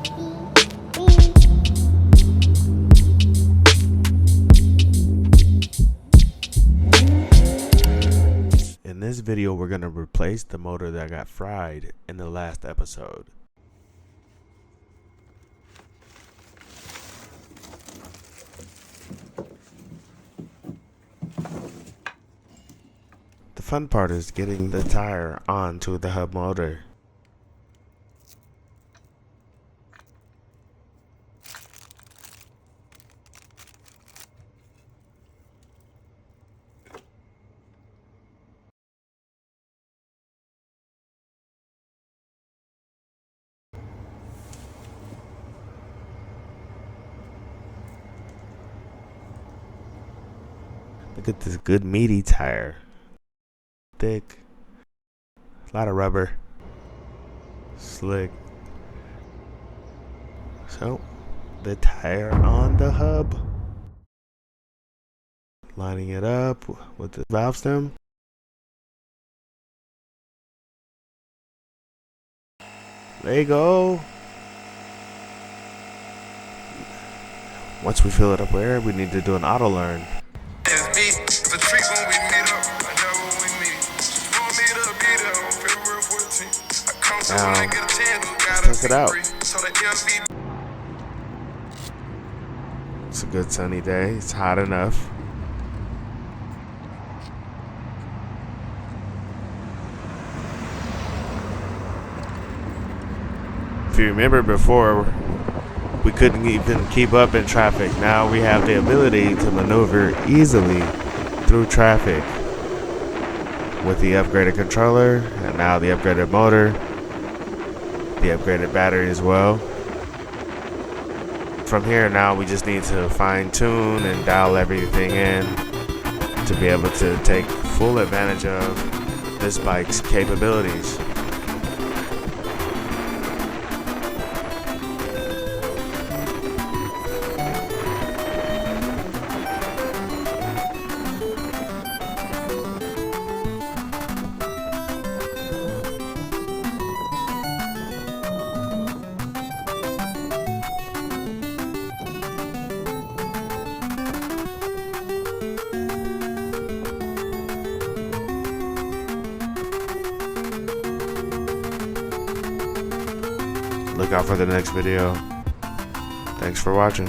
In this video, we're going to replace the motor that got fried in the last episode. The fun part is getting the tire onto the hub motor. Look at this good meaty tire. Thick. A lot of rubber. Slick. So, the tire on the hub. Lining it up with the valve stem. There you go. Once we fill it up with air, we need to do an auto learn. Now, let's test it out. It's a good sunny day. It's hot enough. If you remember before, we couldn't even keep up in traffic. Now we have the ability to maneuver easily through traffic with the upgraded controller and now the upgraded motor, the upgraded battery as well. From here now we just need to fine tune and dial everything in to be able to take full advantage of this bike's capabilities. Look out for the next video. Thanks for watching.